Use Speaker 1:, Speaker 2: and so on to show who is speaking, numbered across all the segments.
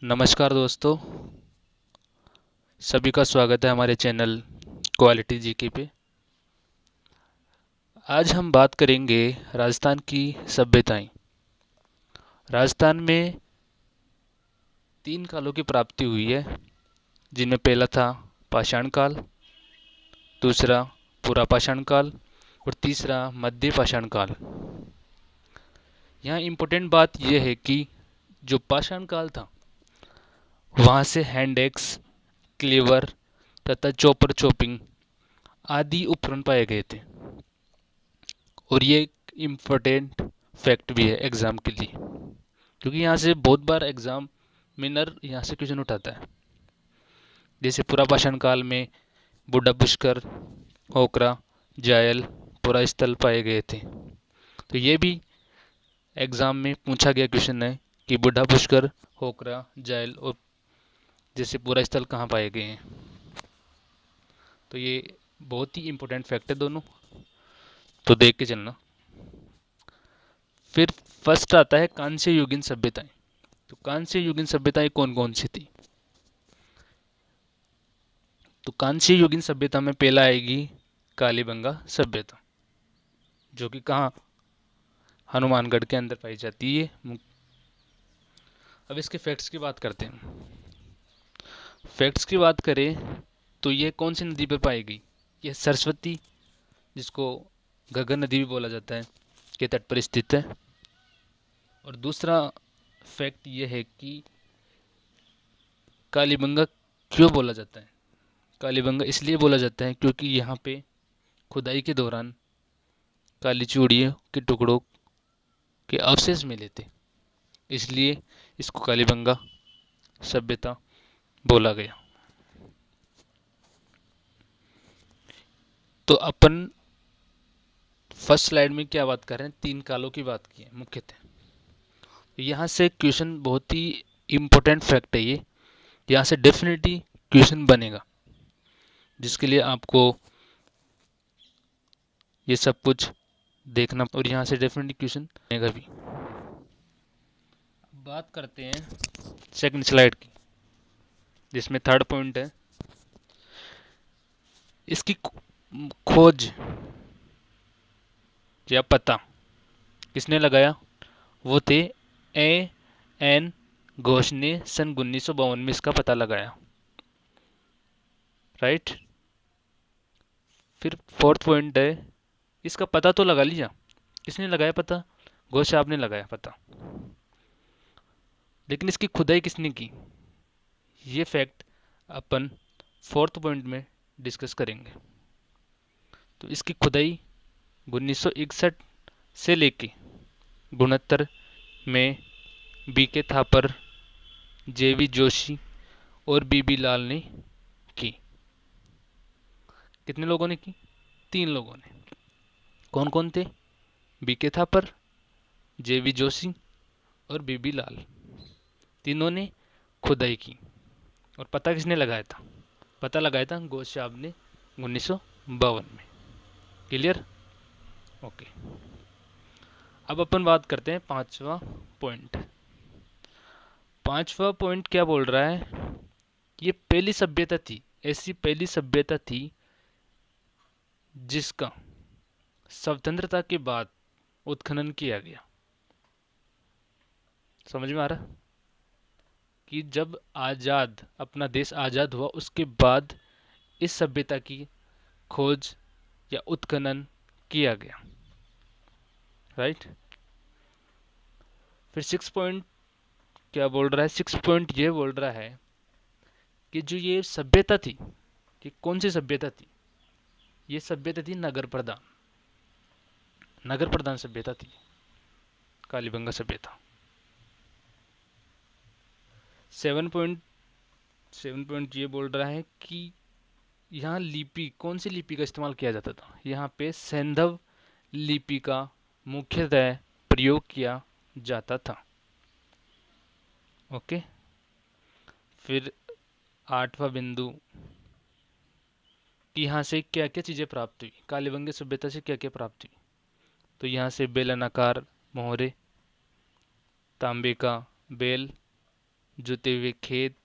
Speaker 1: नमस्कार दोस्तों, सभी का स्वागत है हमारे चैनल क्वालिटी जीके पे। आज हम बात करेंगे राजस्थान की सभ्यताएं। राजस्थान में 3 कालों की प्राप्ति हुई है, जिनमें पहला था पाषाण काल, दूसरा पुरापाषाण काल और तीसरा मध्य पाषाण काल। यहाँ इम्पोर्टेंट बात यह है कि जो पाषाण काल था वहाँ से हैंड एक्स, क्लीवर तथा चॉपर चॉपिंग आदि उपकरण पाए गए थे। और ये एक इम्पोर्टेंट फैक्ट भी है एग्ज़ाम के लिए, क्योंकि यहाँ से बहुत बार एग्ज़ाम मिनर यहाँ से क्वेश्चन उठाता है। जैसे पुरापाषाण काल में बुड्ढा पुष्कर, ओकरा, जायल, पुरा स्थल पाए गए थे। तो ये भी एग्ज़ाम में पूछा गया क्वेश्चन है कि बुड्ढा पुष्कर, ओकरा, जायल और जैसे पूरा स्थल कहाँ पाए गए हैं। तो ये बहुत ही इम्पोर्टेंट फैक्ट है दोनों, तो देख के चलना। फिर फर्स्ट आता है कांस्य युगीन सभ्यताएं। तो कांस्य युगीन सभ्यताएं कौन कौन सी थी? तो कांस्य युगीन सभ्यता में पहला आएगी कालीबंगा सभ्यता, जो कि कहाँ, हनुमानगढ़ के अंदर पाई जाती है। अब इसके फैक्ट्स की बात करते हैं। फैक्ट्स की बात करें तो ये कौन सी नदी पर पाई गई? ये सरस्वती, जिसको गगन नदी भी बोला जाता है, के तट पर स्थित है। और दूसरा फैक्ट ये है कि कालीबंगा क्यों बोला जाता है? कालीबंगा इसलिए बोला जाता है क्योंकि यहाँ पे खुदाई के दौरान काली चूड़ियों के टुकड़ों के अवशेष मिले थे, इसलिए इसको कालीबंगा सभ्यता बोला गया। तो अपन फर्स्ट स्लाइड में क्या बात कर रहे हैं? 3 कालों की बात की है मुख्यतः। यहाँ से क्वेश्चन बहुत ही इम्पोर्टेंट फैक्ट है ये, यहाँ से डेफिनेटली क्वेश्चन बनेगा, जिसके लिए आपको ये सब कुछ देखना और यहाँ से डेफिनेटली क्वेश्चन बनेगा भी। बात करते हैं सेकंड स्लाइड की, जिसमें थर्ड पॉइंट है इसकी खोज या पता किसने लगाया? वो थे ए एन घोष ने सन 1952 में इसका पता लगाया, राइट। फिर फोर्थ पॉइंट है इसका पता तो लगा लिया, किसने लगाया पता? घोष साहब ने लगाया पता, लेकिन इसकी खुदाई किसने की? ये फैक्ट अपन फोर्थ पॉइंट में डिस्कस करेंगे। तो इसकी खुदाई 1961 से लेके 69 में बीके थापर, जेवी जोशी और बीबी लाल ने की। कितने लोगों ने की? 3 लोगों ने। कौन कौन थे? बीके थापर, जेवी जोशी और बीबी लाल, तीनों ने खुदाई की। और पता किसने लगाया था? पता लगाया था घोष साहब ने 1952 में। क्लियर? ओके। अब अपन बात करते हैं पांचवा पॉइंट। पांचवा पॉइंट क्या बोल रहा है? ये पहली सभ्यता थी, ऐसी पहली सभ्यता थी जिसका स्वतंत्रता के बाद उत्खनन किया गया। समझ में आ रहा कि जब आज़ाद, अपना देश आज़ाद हुआ उसके बाद इस सभ्यता की खोज या उत्खनन किया गया, राइट। फिर 6 पॉइंट क्या बोल रहा है? 6 पॉइंट ये बोल रहा है कि जो ये सभ्यता थी, कि कौन सी सभ्यता थी? ये सभ्यता थी नगर प्रधान, नगर प्रधान सभ्यता थी कालीबंगा सभ्यता। 7 पॉइंट ये बोल रहा है कि यहाँ लिपि, कौन सी लिपि का इस्तेमाल किया जाता था? यहाँ पे सैंधव लिपि का मुख्यतः प्रयोग किया जाता था। ओके। फिर 8वां बिंदु कि यहाँ से क्या क्या चीज़ें प्राप्त हुई, कालीबंगा सभ्यता से क्या क्या प्राप्त हुई? तो यहाँ से बेलनाकार मोहरे, तांबे का बेल, जुते हुए खेत,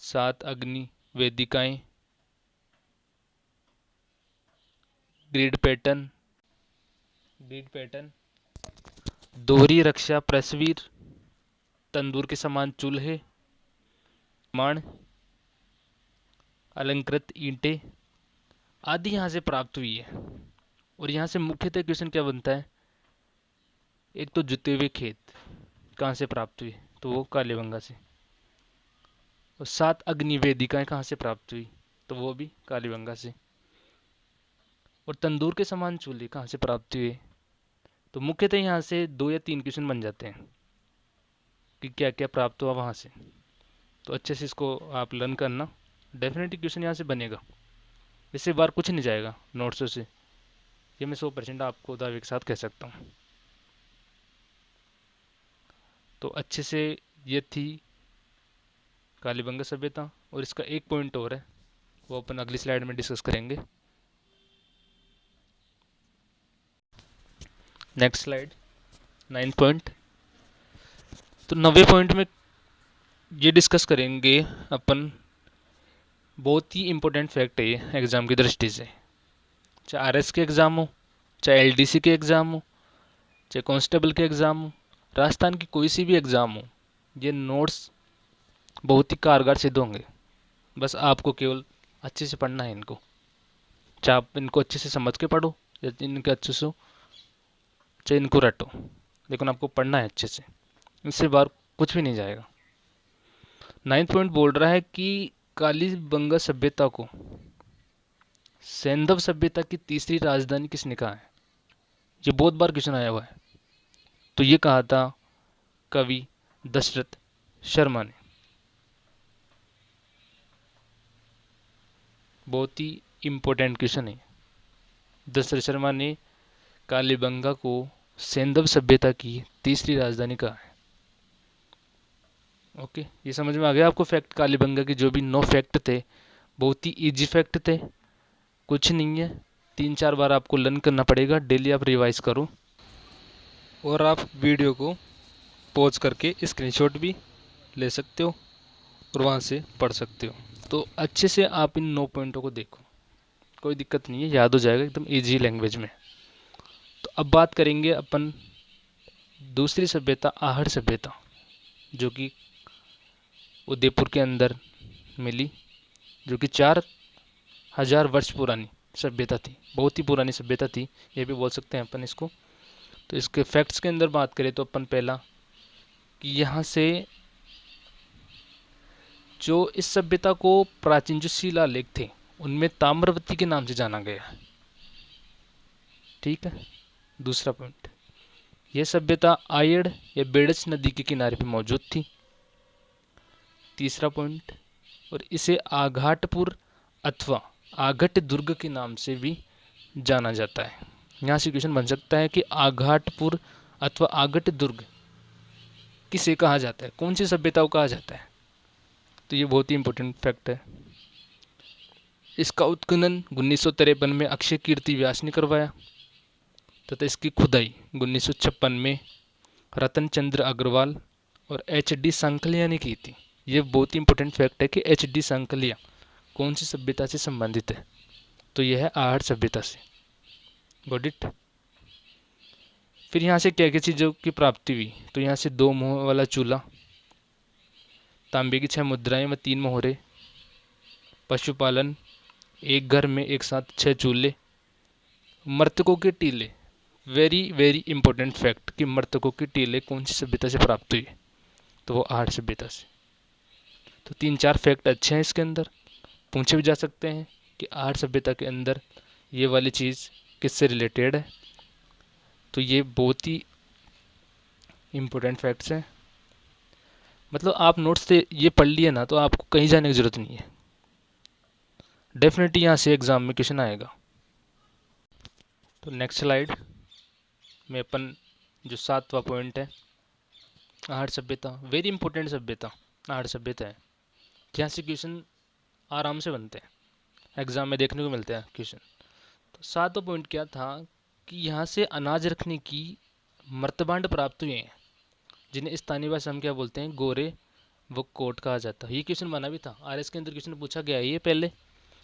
Speaker 1: 7 अग्नि वेदिकाएं, ग्रिड पैटर्न, दोहरी रक्षा प्रसवीर, तंदूर के समान चूल्हे, माण, अलंकृत ईंटें आदि यहाँ से प्राप्त हुई है। और यहाँ से मुख्यतः क्वेश्चन क्या बनता है, एक तो जुते हुए खेत कहाँ से प्राप्त हुई, तो वो कालीबंगा से। और 7 अग्नि वेदिकाएं कहाँ से प्राप्त हुई, तो वो भी कालीबंगा से। और तंदूर के समान चूल्हे कहाँ से प्राप्त हुए, तो मुख्यतः यहाँ से 2 या 3 क्वेश्चन बन जाते हैं कि क्या क्या प्राप्त हुआ वहाँ से। तो अच्छे से इसको आप लर्न करना, डेफिनेटली क्वेश्चन यहाँ से बनेगा, इससे बार कुछ नहीं जाएगा नोट्सों से, ये मैं 100% आपको दावे के साथ कह सकता हूँ। तो अच्छे से ये थी कालीबंगा सभ्यता, और इसका एक पॉइंट और है, वो अपन अगली स्लाइड में डिस्कस करेंगे। Next slide, 9 point. तो 9वें पॉइंट में ये डिस्कस करेंगे अपन, बहुत ही इम्पोर्टेंट फैक्ट है ये एग्ज़ाम की दृष्टि से, चाहे आरएस के एग्ज़ाम हो, चाहे एलडीसी के एग्ज़ाम हो, चाहे कांस्टेबल के एग्ज़ाम हो, राजस्थान की कोई सी भी एग्ज़ाम हो, ये नोट्स बहुत ही कारगर सिद्ध होंगे। बस आपको केवल अच्छे से पढ़ना है इनको, चाहे आप इनको अच्छे से समझ के पढ़ो या इनके अच्छे से, चाहे इनको रटो, लेकिन आपको पढ़ना है अच्छे से, इससे बाहर कुछ भी नहीं जाएगा। 9 पॉइंट बोल रहा है कि कालीबंगा सभ्यता को सैंधव सभ्यता की तीसरी राजधानी किसने कहा है, ये बहुत बार क्वेश्चन आया हुआ है। तो ये कहा था कवि दशरथ शर्मा ने। बहुत ही इम्पोर्टेंट क्वेश्चन है। दशरथ शर्मा ने कालीबंगा को सैंधव सभ्यता की तीसरी राजधानी कहा है। ओके, ये समझ में आ गया आपको फैक्ट कालीबंगा के, जो भी 9 फैक्ट थे बहुत ही इजी फैक्ट थे, कुछ नहीं है, 3-4 बार आपको लर्न करना पड़ेगा, डेली आप रिवाइज करो, और आप वीडियो को पॉज करके स्क्रीनशॉट भी ले सकते हो और वहाँ से पढ़ सकते हो। तो अच्छे से आप इन 9 पॉइंटों को देखो, कोई दिक्कत नहीं है, याद हो जाएगा एकदम इजी लैंग्वेज में। तो अब बात करेंगे अपन दूसरी सभ्यता, आहड़ सभ्यता, जो कि उदयपुर के अंदर मिली, जो कि 4000 वर्ष पुरानी सभ्यता थी, बहुत ही पुरानी सभ्यता थी, ये भी बोल सकते हैं अपन इसको। तो इसके फैक्ट्स के अंदर बात करें तो अपन पहला कि यहाँ से जो इस सभ्यता को प्राचीन जो शिलालेख थे उनमें ताम्रवती के नाम से जाना गया है। ठीक है, दूसरा पॉइंट, यह सभ्यता आयड़ या बेड़च नदी के किनारे पे मौजूद थी। तीसरा पॉइंट, और इसे आघाटपुर अथवा आघट दुर्ग के नाम से भी जाना जाता है। यहाँ से क्वेश्चन बन सकता है कि आघाटपुर अथवा आघट दुर्ग किसे कहा जाता है, कौन सी सभ्यता को कहा जाता है, तो ये बहुत ही इंपॉर्टेंट फैक्ट है। इसका उत्खनन 1953 में अक्षय कीर्ति व्यास ने करवाया, तथा इसकी खुदाई 1956 में रतन चंद्र अग्रवाल और एच.डी. सांकलिया ने की थी। ये बहुत ही इंपॉर्टेंट फैक्ट है कि एच.डी. सांकलिया कौन सी सभ्यता से संबंधित है, तो यह है आहड़ सभ्यता से। Got it. फिर यहाँ से क्या क्या चीज़ों की प्राप्ति हुई, तो यहाँ से 2 मुँह वाला चूल्हा, तांबे की 6 मुद्राएं व 3 मोहरे, पशुपालन, एक घर में एक साथ 6 चूल्हे, मृतकों के टीले, वेरी वेरी इंपॉर्टेंट फैक्ट कि मृतकों के टीले कौन सी सभ्यता से प्राप्त हुई, तो वो आहड़ सभ्यता से। तो 3-4 फैक्ट अच्छे हैं इसके अंदर, पूछे भी जा सकते हैं कि आहड़ सभ्यता के अंदर ये वाली चीज़ किससे रिलेटेड है, तो ये बहुत ही इम्पोर्टेंट फैक्ट्स हैं। मतलब आप नोट्स से ये पढ़ लिए ना तो आपको कहीं जाने की ज़रूरत नहीं है, डेफिनेटली यहाँ से एग्ज़ाम में क्वेश्चन आएगा। तो नेक्स्ट स्लाइड में अपन जो 7वां पॉइंट है, आहड़ सभ्यता, वेरी इंपॉर्टेंट सभ्यता आहड़ सभ्यता है, यहाँ से क्वेश्चन आराम से बनते हैं, एग्ज़ाम में देखने को मिलते हैं क्वेश्चन। तो 7वां पॉइंट क्या था कि यहाँ से अनाज रखने की मर्तबांड प्राप्त हुए हैं। जिन्हें स्थानीय भाषा हम क्या बोलते हैं, गोरे व कोट कहा जाता है। ये क्वेश्चन बना भी था, आरएस के अंदर क्वेश्चन पूछा गया है ये पहले।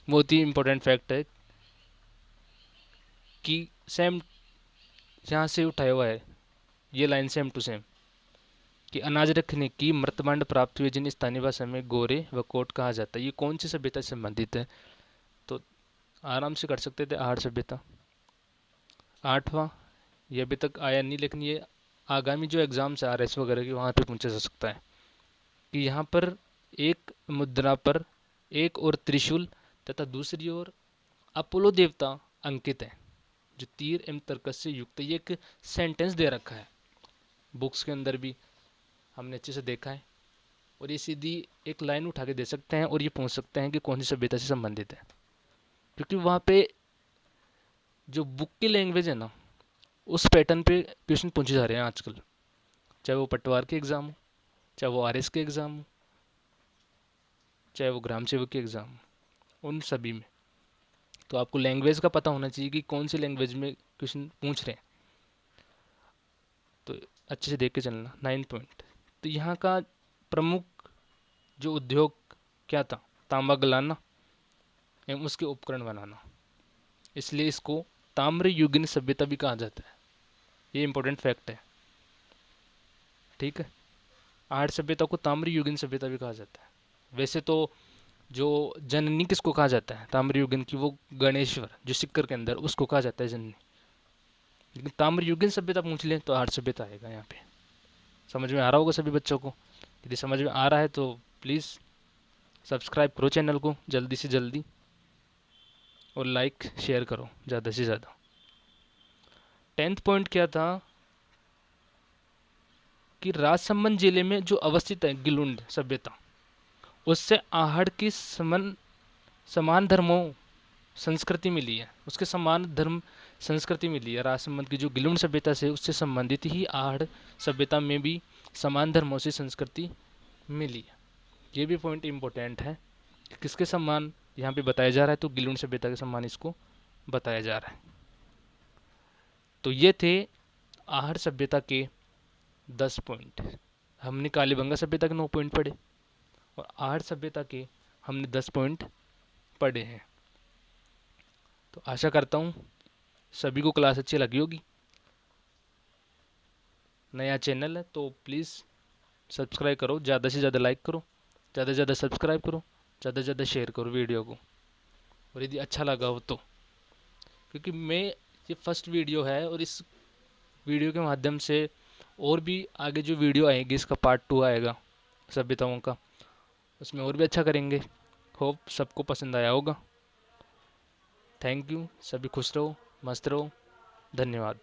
Speaker 1: बहुत ही इंपॉर्टेंट फैक्ट है कि सेम यहाँ से उठाया हुआ है ये लाइन, सेम टू सेम, कि अनाज रखने की मृतमांड प्राप्त हुए जिन स्थानीय भाषा में गोरे व कोट कहा जाता है। ये कौन सी सभ्यता से संबंधित है? तो आराम से कर सकते थे, आहड़ सभ्यता। आठवां, ये अभी तक आया नहीं, लेकिन ये आगामी जो एग्जाम्स है आरएस वगैरह की, वहाँ पे पूछा जा सकता है कि यहाँ पर एक मुद्रा पर एक और त्रिशूल तथा दूसरी ओर अपोलो देवता अंकित है, जो तीर एवं तर्कस से युक्त है। ये एक सेंटेंस दे रखा है बुक्स के अंदर भी, हमने अच्छे से देखा है। और ये सीधी एक लाइन उठा के दे सकते हैं और ये पूछ सकते हैं कि कौन सी सभ्यता से संबंधित है, क्योंकि वहाँ पे जो बुक की लैंग्वेज है ना, उस पैटर्न पे क्वेश्चन पूछे जा रहे हैं आजकल, चाहे वो पटवार के एग्ज़ाम हो, चाहे वो आरएस के एग्ज़ाम हो, चाहे वो ग्राम सेवक के एग्ज़ाम हो, उन सभी में। तो आपको लैंग्वेज का पता होना चाहिए कि कौन सी लैंग्वेज में क्वेश्चन पूछ रहे हैं, तो अच्छे से देख के चलना। 9 पॉइंट, तो यहाँ का प्रमुख जो उद्योग क्या था, तांबा गलाना एवं उसके उपकरण बनाना, इसलिए इसको ताम्रयुगीन सभ्यता भी कहा जाता है। ये इंपॉर्टेंट फैक्ट है, ठीक है। आर्य सभ्यता को ताम्रयुगीन सभ्यता भी कहा जाता है। वैसे तो जो जननी किसको कहा जाता है ताम्रयुगीन की, वो गणेश्वर जो सिक्कर के अंदर, उसको कहा जाता है जननी। लेकिन ताम्रयुगीन सभ्यता पूछ लें तो आर्य सभ्यता आएगा यहाँ पे। समझ में आ रहा होगा सभी बच्चों को? यदि समझ में आ रहा है तो प्लीज़ सब्सक्राइब करो चैनल को जल्दी से जल्दी, और लाइक शेयर करो ज़्यादा से ज़्यादा। 10th पॉइंट क्या था कि राजसमंद जिले में जो अवस्थित है गिलुंड सभ्यता, उससे आहड़ की समान धर्मों संस्कृति मिली है, उसके समान धर्म संस्कृति मिली है। राजसमंद की जो गिलुंड सभ्यता से, उससे संबंधित ही आहड़ सभ्यता में भी समान धर्मों से संस्कृति मिली है। ये भी पॉइंट इम्पोर्टेंट है, किसके सम्मान यहाँ पे बताया जा रहा है, तो गिलुंड सभ्यता के सम्मान इसको बताया जा रहा है। तो ये थे आहड़ सभ्यता के 10 पॉइंट। हमने कालीबंगा सभ्यता के 9 पॉइंट पढ़े और आहड़ सभ्यता के हमने 10 पॉइंट पढ़े हैं। तो आशा करता हूँ सभी को क्लास अच्छी लगी होगी। नया चैनल है तो प्लीज़ सब्सक्राइब करो, ज़्यादा से ज़्यादा लाइक करो, ज़्यादा से ज़्यादा सब्सक्राइब करो, ज़्यादा से ज़्यादा शेयर करो वीडियो को। और यदि अच्छा लगा हो तो, क्योंकि ये फर्स्ट वीडियो है और इस वीडियो के माध्यम से और भी आगे जो वीडियो आएगी, इसका पार्ट 2 आएगा सभ्यताओं का, उसमें और भी अच्छा करेंगे। होप सबको पसंद आया होगा। थैंक यू, सभी खुश रहो, मस्त रहो, धन्यवाद।